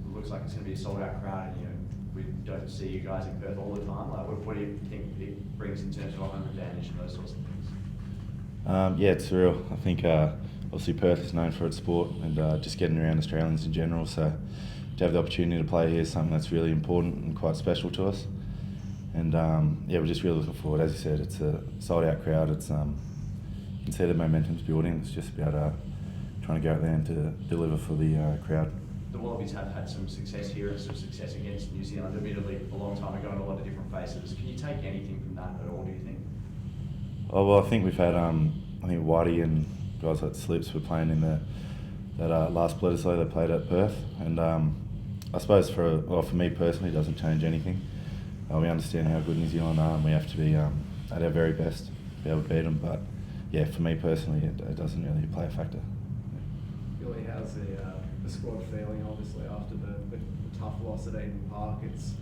It looks like it's going to be a sold-out crowd, and we don't see you guys in Perth all the time. Like, what do you think it brings in terms of home advantage and those sorts of things? Yeah, it's surreal. I think obviously Perth is known for its sport and just getting around Australians in general. So to have the opportunity to play here is something that's really important and quite special to us. And we're just really looking forward. As you said, it's a sold-out crowd. It's you can see the momentum's building. It's just about trying to go out there and to deliver for the crowd. The Wallabies have had some success here and some success against New Zealand, admittedly a long time ago, and a lot of different faces. Can you take anything from that at all, do you think? Oh, well, I think we've had, I think Whitey and guys like Slips were playing in that last Bledisloe they played at Perth. And I suppose for me personally, it doesn't change anything. We understand how good New Zealand are, and we have to be at our very best to be able to beat them. But yeah, for me personally, it doesn't really play a factor. Billy, how's the squad feeling? Obviously, after the tough loss at Eden Park, it's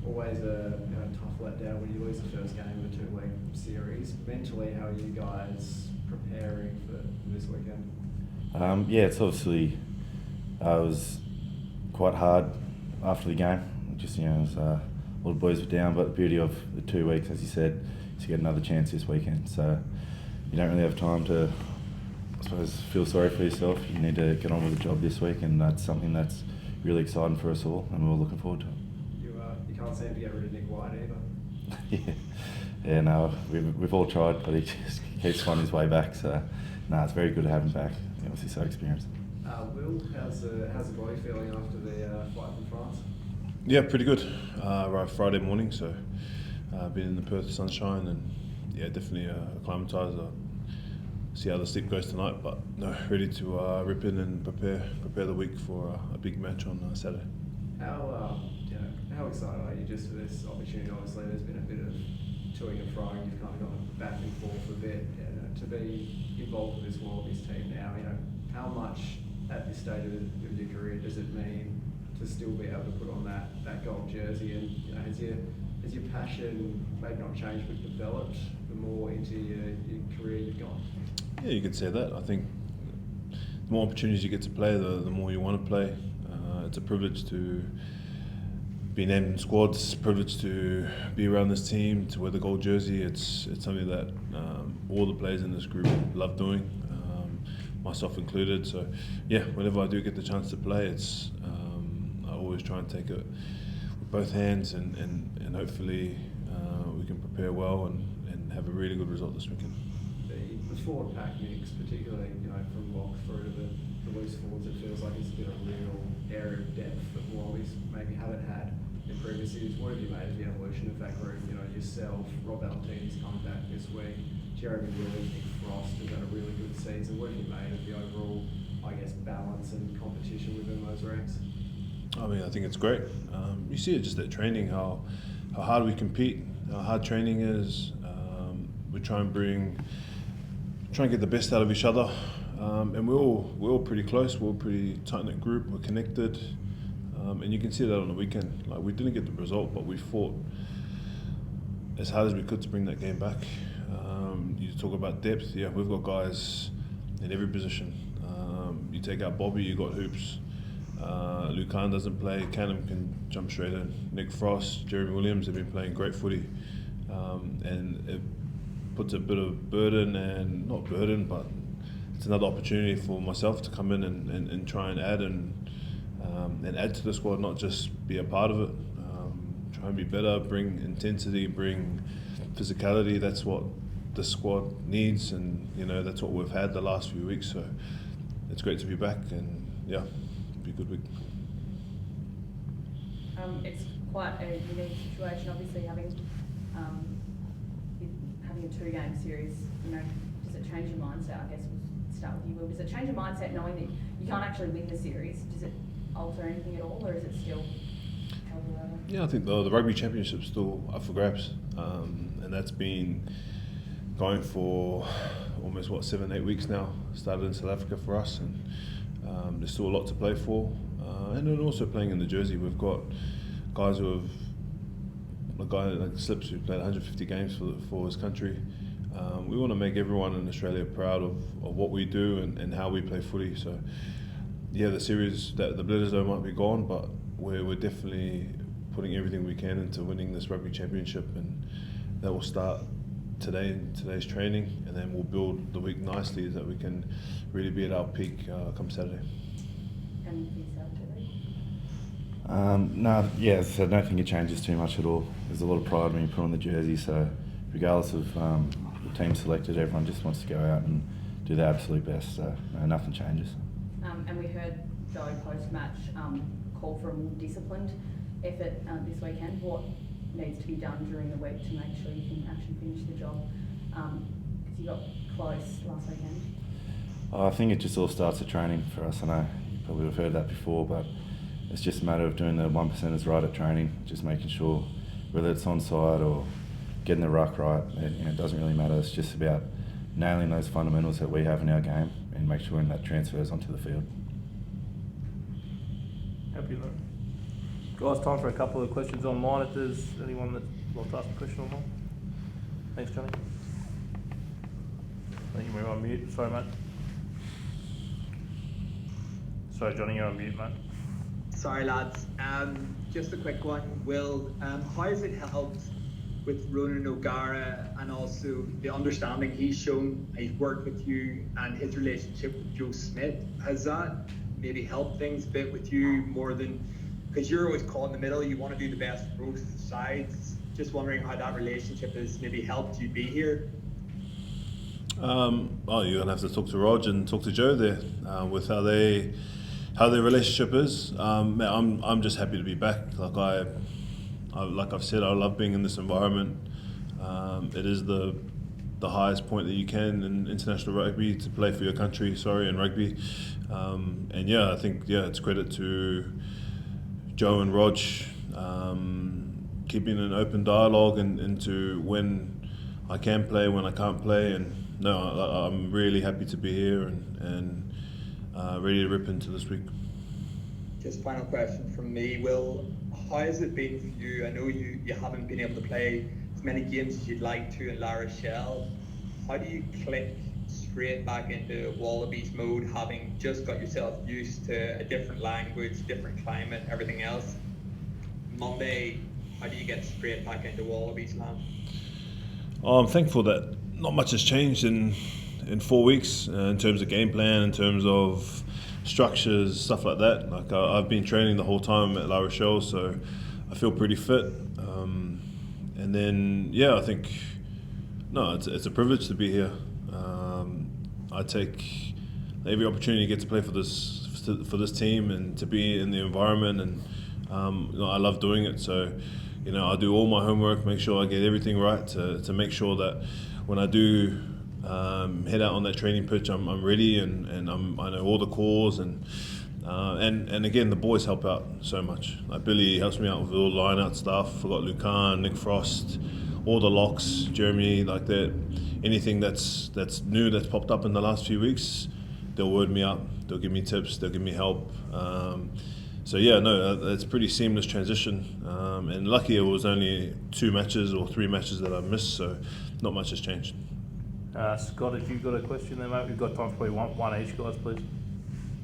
always a tough letdown when you lose the first game of a two-week series. Mentally, how are you guys preparing for this weekend? It's obviously it was quite hard after the game. Just it was, all the boys were down, but the beauty of the 2 weeks, as you said, is you get another chance this weekend. So you don't really have time to, I suppose, feel sorry for yourself. You need to get on with the job this week, and that's something that's really exciting for us all, and we're all looking forward to it. You can't seem to get rid of Nick White either. Yeah, no, we've all tried, but he just keeps finding his way back. So, it's very good to have him back. He's obviously so experienced. Will, how's the body feeling after the flight from France? Yeah, pretty good. Arrived Friday morning, so been in the Perth sunshine, and yeah, definitely acclimatised. See how the sleep goes tonight, but no, ready to rip in and prepare the week for a big match on Saturday. How excited are you just for this opportunity? Obviously, there's been a bit of toing and froing. You've kind of gone back and forth a bit. To be involved with this Wallabies team now, how much at this stage of your career does it mean to still be able to put on that gold jersey? And has your passion maybe not changed but developed the more into your career you've gone? Yeah, you could say that. I think the more opportunities you get to play, the more you want to play. It's a privilege to be named in squads. It's a privilege to be around this team, to wear the gold jersey. It's something that all the players in this group love doing, myself included. So yeah, whenever I do get the chance to play, I always try and take it with both hands, and hopefully we can prepare well and have a really good result this weekend. The forward pack mix, particularly from lock through to the loose forwards, it feels like it's been a real area of depth that Wallabies maybe haven't had in previous years. What have you made of the evolution of that group? Yourself, Rob Valentini's come back this week, Jeremy Williams, Nick Frost has had a really good season. What have you made of the overall, balance and competition within those ranks? I think it's great. You see it just at training, how hard we compete, how hard training is. We try and get the best out of each other, and we're all pretty close. We're a pretty tight-knit group. We're connected, and you can see that on the weekend. We didn't get the result, but we fought as hard as we could to bring that game back. You talk about depth. Yeah, we've got guys in every position. You take out Bobby, you got hoops. Luke Khan doesn't play. Canham can jump straight in. Nick Frost, Jeremy Williams have been playing great footy, and it puts a bit of burden, and not burden, but it's another opportunity for myself to come in and try and add and add to the squad, not just be a part of it. Try and be better, bring intensity, bring physicality. That's what the squad needs, and that's what we've had the last few weeks. So it's great to be back, and yeah, it'll be a good week. It's quite a unique situation, obviously having a 2-game series. Does it change your mindset? I guess we'll start with you, Will. Does it change your mindset knowing that you can't actually win the series? Does it alter anything at all, or is it still held over? Yeah, I think the rugby championship's still up for grabs, and that's been going for almost 7-8 weeks now. Started in South Africa for us, and there's still a lot to play for. And then also playing in the jersey, we've got guys who have, a guy like Slips who played 150 games for his country. We want to make everyone in Australia proud of what we do and how we play footy. So the series, that the Bledisloe might be gone, but we're definitely putting everything we can into winning this rugby championship, and that will start today in today's training, and then we'll build the week nicely so that we can really be at our peak come Saturday. And for yourself, Julie? No, yeah, as I said, I don't think it changes too much at all. There's a lot of pride when you put on the jersey, so regardless of the team selected, everyone just wants to go out and do their absolute best, so no, nothing changes. And we heard Joe post-match call for a more disciplined effort this weekend. What needs to be done during the week to make sure you can actually finish the job? Because you got close last weekend. I think it just all starts at training for us. I know you probably have heard that before, but it's just a matter of doing the 1%ers right at training, just making sure whether it's onside or getting the ruck right, it doesn't really matter. It's just about nailing those fundamentals that we have in our game and make sure that transfers onto the field. Happy though. Guys, time for a couple of questions online if there's anyone that wants to ask a question online. Thanks, Johnny. I think you're on mute. Sorry, mate. Sorry, Johnny, you're on mute, mate. Sorry, lads. Just a quick one. Will, how has it helped with Ronan O'Gara and also the understanding he's shown, he's worked with you, and his relationship with Joe Smith? Has that maybe helped things a bit with you more than, because you're always caught in the middle, you want to do the best for both sides? Just wondering how that relationship has maybe helped you be here. You're gonna have to talk to Rog and talk to Joe there with how their relationship is. I'm just happy to be back. Like I've said, I love being in this environment. It is the highest point that you can in international rugby, to play for your country. In rugby, and yeah, I think it's credit to Joe and Rog keeping an open dialogue and into when I can play, when I can't play, and no, I'm really happy to be here and ready to rip into this week. Just final question from me, Will. How has it been for you? I know you haven't been able to play as many games as you'd like to in La Rochelle. How do you click straight back into Wallabies mode, having just got yourself used to a different language, different climate, everything else? Monday, how do you get straight back into Wallabies land? I'm thankful that not much has changed in 4 weeks in terms of game plan, in terms of structures, stuff like that. I've been training the whole time at La Rochelle, so I feel pretty fit. And then I think it's a privilege to be here. I take every opportunity to get to play for this team and to be in the environment, and I love doing it. So I do all my homework, make sure I get everything right to make sure that when I do head out on that training pitch, I'm ready and I know all the calls, and again, the boys help out so much. Like Billy helps me out with all the line-out stuff. I've got Lucan, Nick Frost, all the locks, Jeremy, like that. Anything that's new that's popped up in the last few weeks, they'll word me up. They'll give me tips. They'll give me help. It's a pretty seamless transition. And lucky it was only 2 matches or 3 matches that I missed, so not much has changed. Scott, if you've got a question there, mate, we've got time for probably one each, guys, please.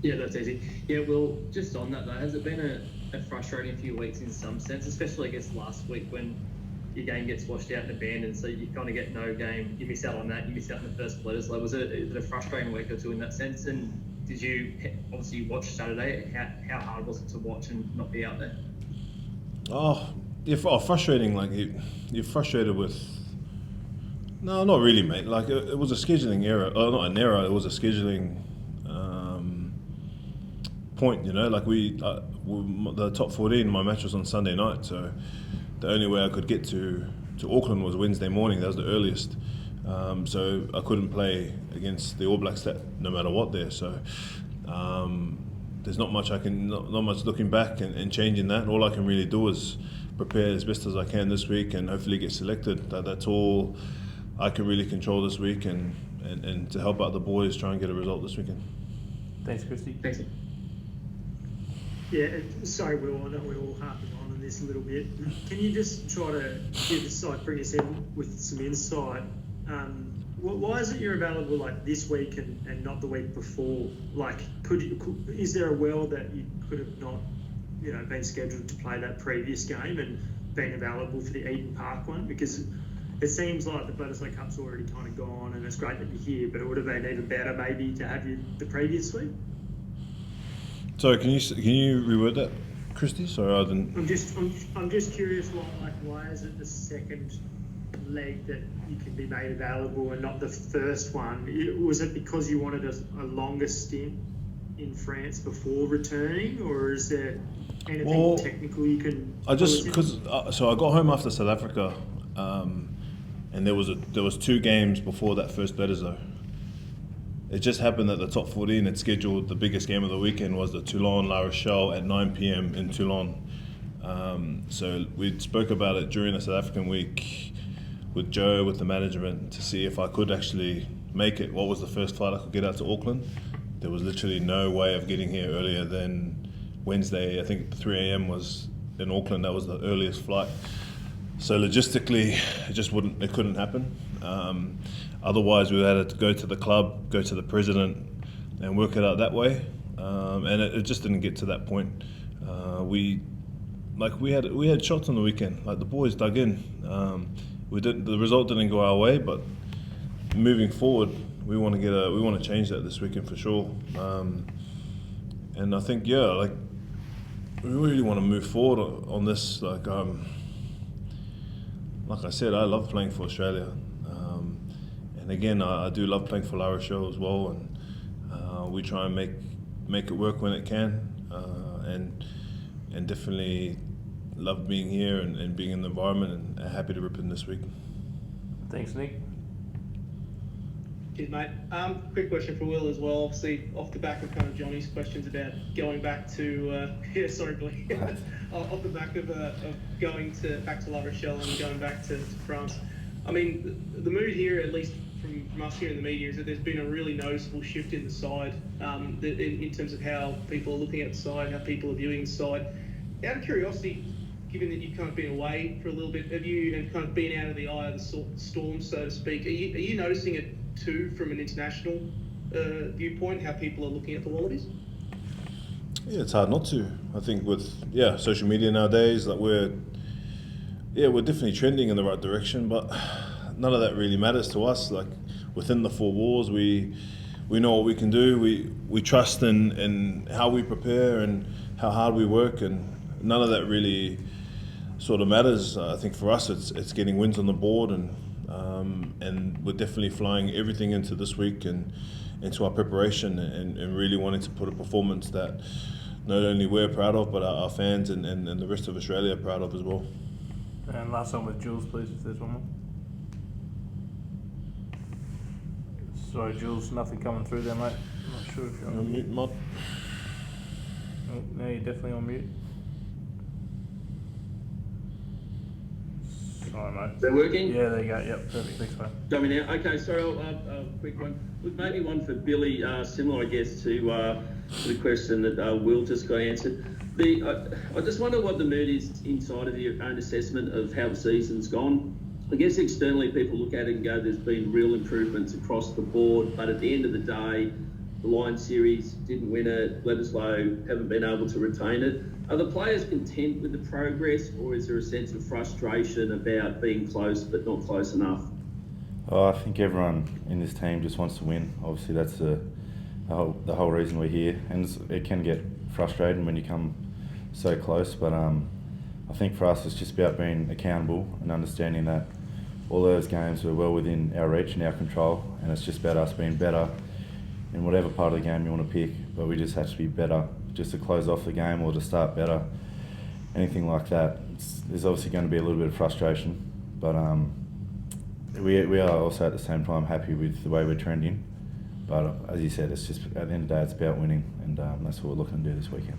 Yeah, that's easy. Yeah, well, just on that though, has it been a frustrating few weeks in some sense, especially I guess last week when your game gets washed out and abandoned, so you kind of get no game, you miss out on that, you miss out in the first Bledisloe. Was it a frustrating week or two in that sense? And did you, obviously you watched Saturday, how hard was it to watch and not be out there? Frustrating, like you're frustrated with... No, not really, mate. Like it was a scheduling error. Not an error. It was a scheduling point. Like the top 14. My match was on Sunday night, so the only way I could get to Auckland was Wednesday morning. That was the earliest. So I couldn't play against the All Blacks no matter what there. So there's not much not much looking back and changing that. All I can really do is prepare as best as I can this week and hopefully get selected. That's all I can really control this week and to help out the boys try and get a result this weekend. Thanks, Christy. Thanks. Yeah, sorry, Will, I know we're all harping on this a little bit. Can you just try to give us, bring us in with some insight? why is it you're available like this week and not the week before? Like, is there a world that you could have not, been scheduled to play that previous game and been available for the Eden Park one? Because it seems like the Bledisloe Cup's already kind of gone, and it's great that you're here, but it would have been even better maybe to have you the previous week. Sorry, can you reword that, Christy? Sorry, I didn't. I'm just curious why is it the second leg that you can be made available and not the first one? Was it because you wanted a longer stint in France before returning, or is there anything technical you can? I just so I got home after South Africa, and there was 2 games before that first Bledisloe. It just happened that the top 14 had scheduled the biggest game of the weekend was the Toulon-La Rochelle at 9 p.m. in Toulon. So we spoke about it during the South African week with Joe, with the management, to see if I could actually make it. What was the first flight I could get out to Auckland? There was literally no way of getting here earlier than Wednesday. I think 3 a.m. was in Auckland. That was the earliest flight. So logistically, it couldn't happen. Otherwise, we had to go to the club, go to the president, and work it out that way. And it just didn't get to that point. We had shots on the weekend. Like, the boys dug in. The result didn't go our way, but moving forward, we want to change that this weekend for sure. And I think we really want to move forward on this. Like I said, I love playing for Australia. And again, I do love playing for La Rochelle as well, and we try and make it work when it can, and definitely love being here and being in the environment, and happy to rip in this week. Thanks, Nick. Cheers, mate. Quick question for Will as well. Obviously, off the back of kind of Johnny's questions about going back to Billy. Off the back of going back to La Rochelle and going back to France. I mean, the mood here, at least from us here in the media, is that there's been a really noticeable shift in the side, in terms of how people are looking at the side, how people are viewing the side. Out of curiosity, given that you've kind of been away for a little bit, have you, and kind of been out of the eye of the storm, so to speak, are you noticing it too from an international viewpoint, how people are looking at the Wallabies? Yeah, it's hard not to. I think with social media nowadays, like we're definitely trending in the right direction, but none of that really matters to us. Like, within the 4 walls, we know what we can do. We trust in how we prepare and how hard we work, and none of that really sort of matters. I think for us, it's getting wins on the board, and we're definitely flying everything into this week and into our preparation, and really wanting to put a performance that not only we're proud of, but our fans and the rest of Australia are proud of as well. And last one with Jules, please, if there's one more. Sorry, Jules, nothing coming through there, mate. I'm not sure if you're on mute, Mod. Oh, no, you're definitely on mute. Sorry, mate. Is that working? Yeah, there you go. Yep, perfect. Thanks, mate. Got me now. Okay, sorry, I'll quick one. Look, maybe one for Billy, similar, I guess, to the question that Will just got answered. I just wonder what the mood is inside of your own assessment of how the season's gone. I guess externally people look at it and go, there's been real improvements across the board, but at the end of the day, the Lions series didn't win it, Bledisloe haven't been able to retain it. Are the players content with the progress, or is there a sense of frustration about being close but not close enough? Oh, I think everyone in this team just wants to win. Obviously, that's the whole reason we're here, and it can get frustrating when you come so close. But I think for us, it's just about being accountable and understanding that all those games were well within our reach and our control, and it's just about us being better in whatever part of the game you want to pick. But we just have to be better, just to close off the game or to start better. Anything like that, there's obviously going to be a little bit of frustration, but we are also at the same time happy with the way we're trending. But as you said, it's just at the end of the day, it's about winning, and that's what we're looking to do this weekend.